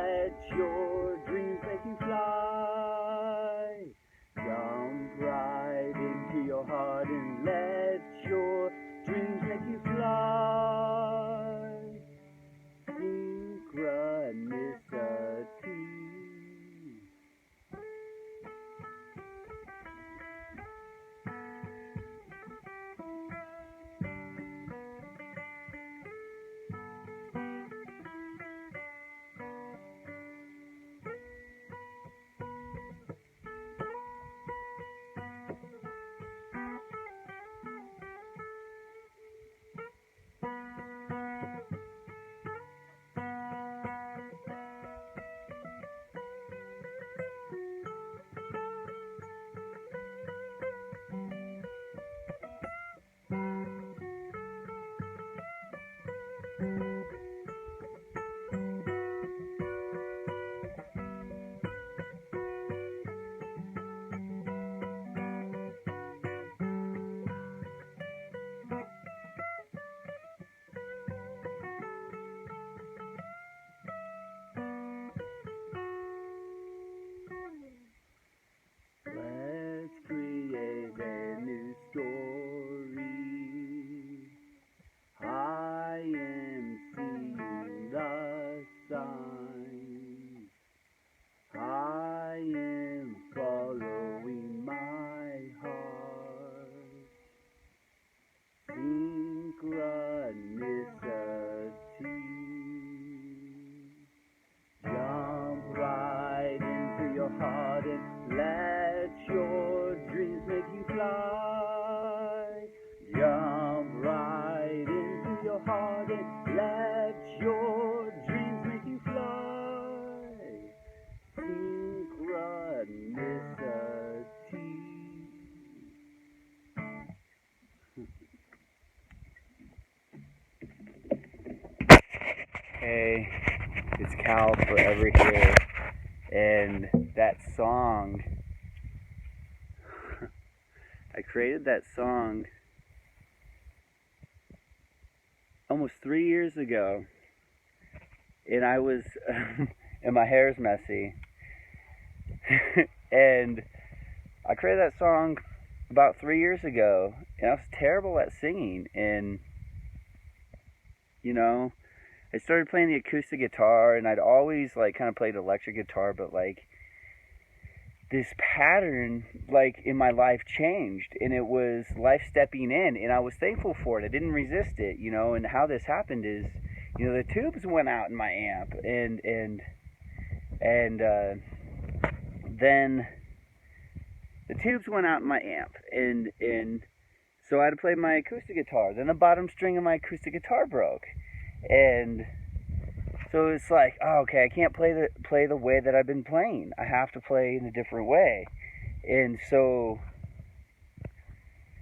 let your dreams make you fly. Jump right into your heart and let your dreams make you fly. Synchronicity. Let's create a new story. I am seeing the signs. I am following my heart. Synchronicity. Jump right into your heart and let your dreams make you fly. Jump right into your heart and let your dreams make you fly. Synchronicity. Hey, it's Cal Forever here, and that song, I created that song almost 3 years ago, and I was, and my hair's messy, and I created that song about 3 years ago, and I was terrible at singing, and, you know, I started playing the acoustic guitar, and I'd always, like, kind of played electric guitar, but, like, this pattern, like, in my life changed, and it was life stepping in, and I was thankful for it. I didn't resist it, you know, and how this happened is, you know, the tubes went out in my amp, and then the tubes went out in my amp, and so I had to play my acoustic guitar. Then the bottom string of my acoustic guitar broke. And so it's like, oh, okay, I can't play the way that I've been playing. I have to play in a different way. And so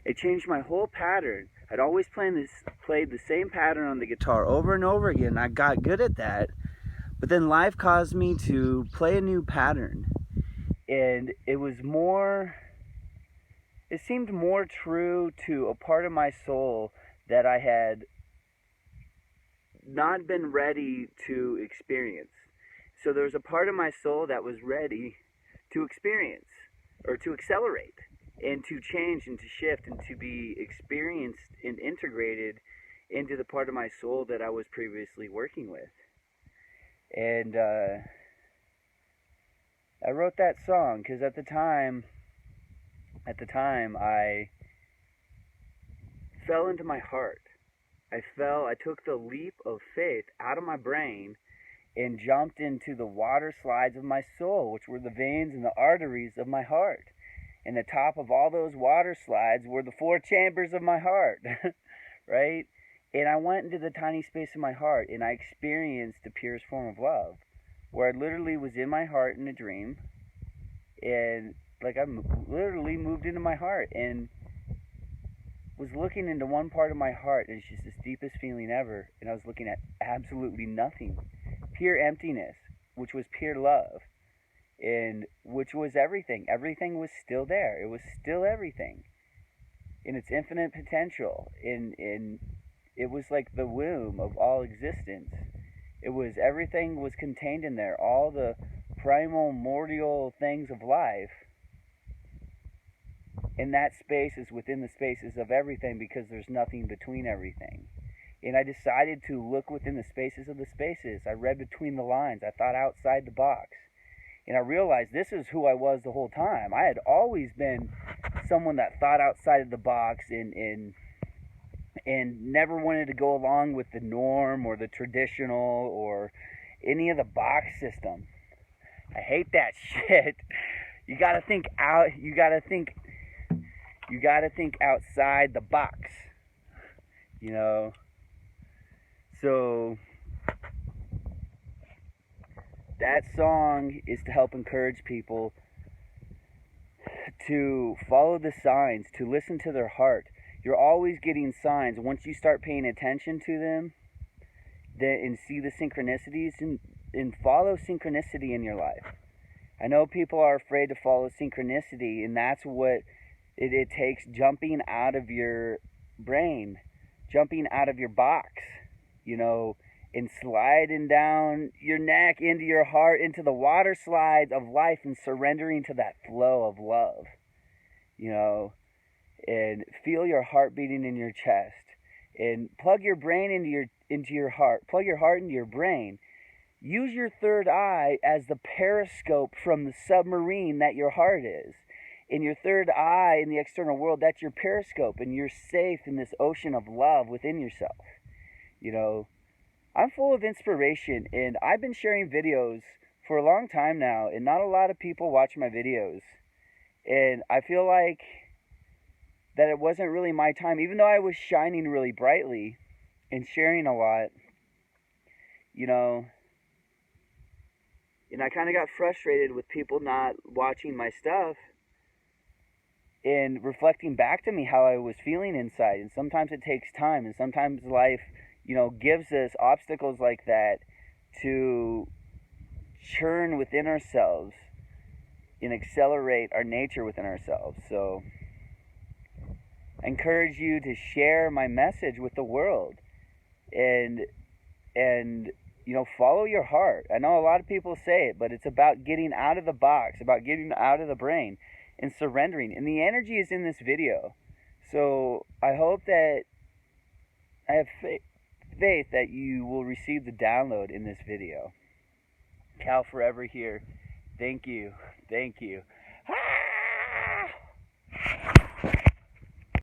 it changed my whole pattern. I'd always played the same pattern on the guitar over and over again. I got good at that. But then life caused me to play a new pattern. And it seemed more true to a part of my soul that I had not been ready to experience. So there was a part of my soul that was ready to experience, or to accelerate, and to change, and to shift, and to be experienced and integrated into the part of my soul that I was previously working with. And I wrote that song because at the time I fell into my heart. I took the leap of faith out of my brain and jumped into the water slides of my soul, which were the veins and the arteries of my heart. And the top of all those water slides were the 4 chambers of my heart, right? And I went into the tiny space of my heart, and I experienced the purest form of love, where I literally was in my heart in a dream, and like I literally moved into my heart, and was looking into one part of my heart, and it's just this deepest feeling ever, and I was looking at absolutely nothing, pure emptiness, which was pure love, and which was everything. Everything was still there. It was still everything in its infinite potential, in it was like the womb of all existence. It was, everything was contained in there. All the primordial things of life. And that space is within the spaces of everything, because there's nothing between everything. And I decided to look within the spaces of the spaces. I read between the lines. I thought outside the box. And I realized this is who I was the whole time. I had always been someone that thought outside of the box and never wanted to go along with the norm or the traditional or any of the box system. I hate that shit. You gotta think out. You gotta think outside the box. You know. So that song is to help encourage people to follow the signs, to listen to their heart. You're always getting signs. Once you start paying attention to them and see the synchronicities, and follow synchronicity in your life. I know people are afraid to follow synchronicity, and that's what it takes, jumping out of your brain, jumping out of your box, you know, and sliding down your neck into your heart, into the water slides of life, and surrendering to that flow of love, you know, and feel your heart beating in your chest, and plug your brain into your heart, plug your heart into your brain. Use your third eye as the periscope from the submarine that your heart is. In your third eye in the external world, that's your periscope, and you're safe in this ocean of love within yourself. You know, I'm full of inspiration, and I've been sharing videos for a long time now, and not a lot of people watch my videos. And I feel like that it wasn't really my time, even though I was shining really brightly and sharing a lot, you know. And I kind of got frustrated with people not watching my stuff and reflecting back to me how I was feeling inside. And sometimes it takes time, and sometimes life, you know, gives us obstacles like that to churn within ourselves and accelerate our nature within ourselves. So I encourage you to share my message with the world, and you know, follow your heart. I know a lot of people say it, but it's about getting out of the box, about getting out of the brain and surrendering. And the energy is in this video. So I hope that, I have faith that you will receive the download in this video. Cal Forever here. Thank you. Thank you. Ah!